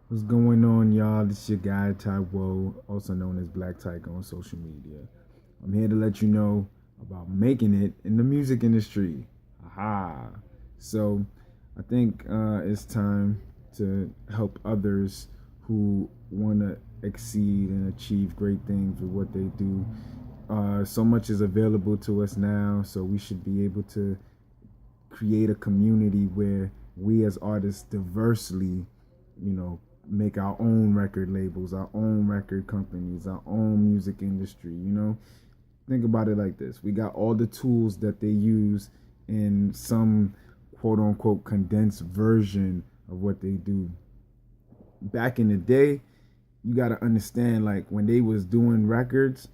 What's going on, y'all? This is your guy, Ty Woe, also known as Black Tiger on social media. I'm here to let you know about making it in the music industry. Aha! So, I think it's time to help others who want to exceed and achieve great things with what they do. So much is available to us now, so we should be able to create a community where we as artists diversely, make our own record labels, our own record companies, our own music industry. Think about it like this. We got all the tools that they use in some quote unquote condensed version of what they do. Back in the day, you got to understand, like, when they was doing records,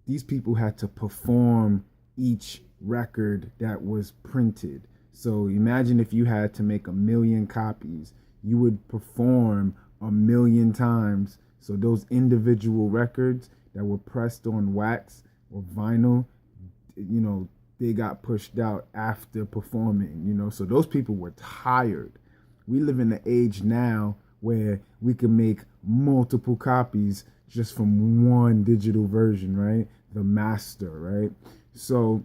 these people had to perform each record that was printed. So imagine if you had to make 1,000,000 copies, you would perform 1,000,000 times. So those individual records that were pressed on wax or vinyl, you know, they got pushed out after performing. So those people were tired. We live in the age now where we can make multiple copies just from one digital version, right? The master, right? So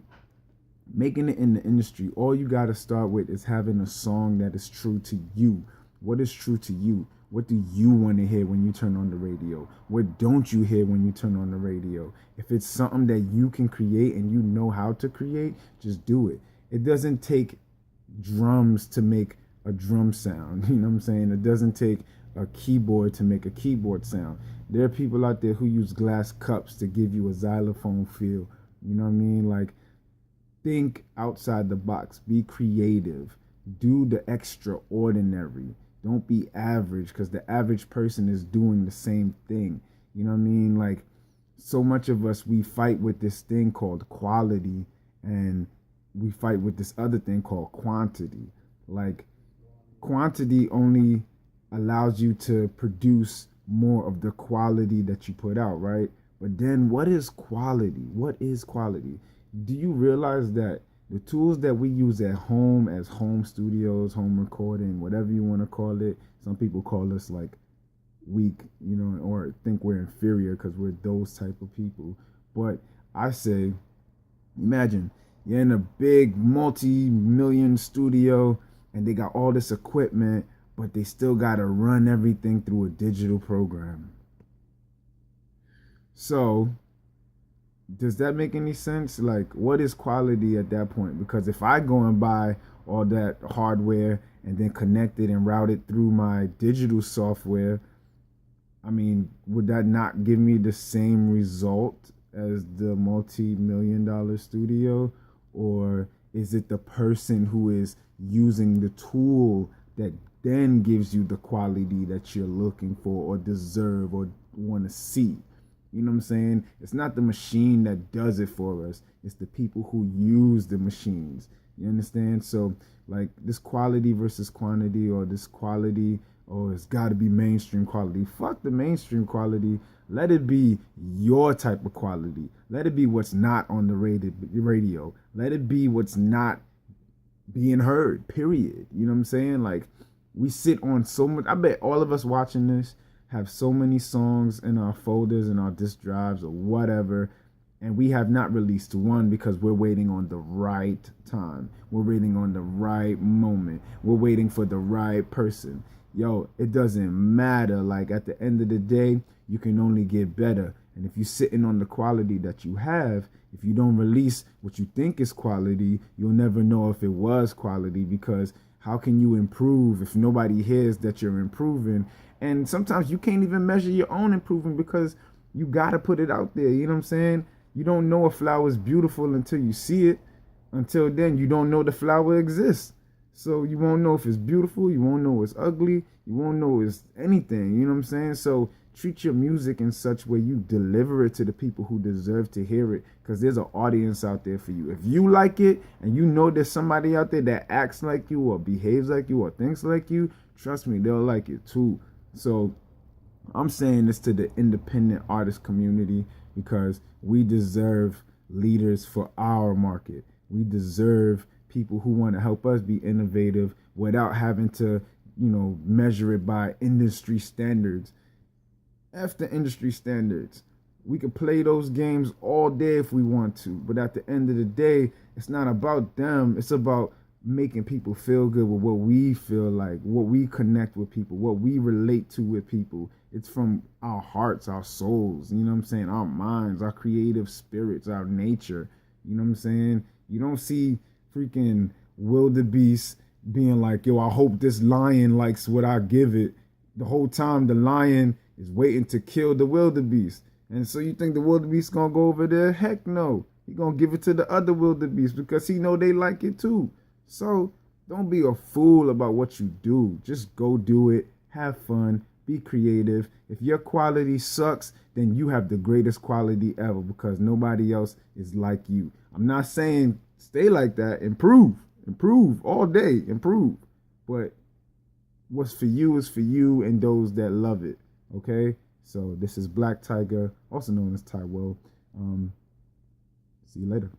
making it in the industry, all you got to start with is having a song that is true to you. What is true to you? What do you want to hear when you turn on the radio? What don't you hear when you turn on the radio? If it's something that you can create and you know how to create, just do it. It doesn't take drums to make a drum sound. You know what I'm saying? It doesn't take a keyboard to make a keyboard sound. There are people out there who use glass cups to give you a xylophone feel. You know what I mean? Like, think outside the box. Be creative. Do the extraordinary. Don't be average, because the average person is doing the same thing. You know what I mean? Like, so much of us, we fight with this thing called quality, and we fight with this other thing called quantity. Like, quantity only allows you to produce more of the quality that you put out, right? But then what is quality? What is quality? Do you realize that the tools that we use at home, as home studios, home recording, whatever you want to call it, some people call us like weak, or think we're inferior because we're those type of people. But I say, imagine you're in a big multi-million studio and they got all this equipment, but they still got to run everything through a digital program. So, does that make any sense? Like, what is quality at that point? Because if I go and buy all that hardware and then connect it and route it through my digital software, I mean, would that not give me the same result as the multi-million-dollar studio? Or is it the person who is using the tool that then gives you the quality that you're looking for or deserve or want to see? You know what I'm saying? It's not the machine that does it for us. It's the people who use the machines. You understand? So, like, this quality versus quantity, or this quality, or it's got to be mainstream quality. Fuck the mainstream quality. Let it be your type of quality. Let it be what's not on the radio. Let it be what's not being heard, period. You know what I'm saying? Like, we sit on so much. I bet all of us watching this have so many songs in our folders and our disk drives or whatever, and we have not released one because we're waiting on the right time. We're waiting on the right moment. We're waiting for the right person. Yo, it doesn't matter. Like, at the end of the day, you can only get better. And if you're sitting on the quality that you have, if you don't release what you think is quality, you'll never know if it was quality, because how can you improve if nobody hears that you're improving? And sometimes you can't even measure your own improvement because you got to put it out there. You know what I'm saying? You don't know a flower is beautiful until you see it. Until then, you don't know the flower exists. So you won't know if it's beautiful. You won't know it's ugly. You won't know it's anything. You know what I'm saying? So treat your music in such way you deliver it to the people who deserve to hear it, because there's an audience out there for you. If you like it and you know there's somebody out there that acts like you or behaves like you or thinks like you, trust me, they'll like it too. So I'm saying this to the independent artist community, because we deserve leaders for our market. We deserve people who want to help us be innovative without having to, measure it by industry standards. F the industry standards. We could play those games all day if we want to, but at the end of the day, it's not about them. It's about making people feel good with what we feel like, what we connect with people, what we relate to with people. It's from our hearts, our souls, our minds, our creative spirits, our nature. You know what I'm saying? You don't see freaking wildebeest being like, yo, I hope this lion likes what I give it. The whole time the lion is waiting to kill the wildebeest. And so you think the wildebeest gonna go over there? Heck no. He gonna give it to the other wildebeest because he know they like it too. So don't be a fool about what you do. Just go do it. Have fun. Be creative. If your quality sucks, then you have the greatest quality ever because nobody else is like you. I'm not saying stay like that. Improve all day. Improve. But what's for you is for you and those that love it. Okay? So this is Black Tiger, also known as Taiwo. See you later.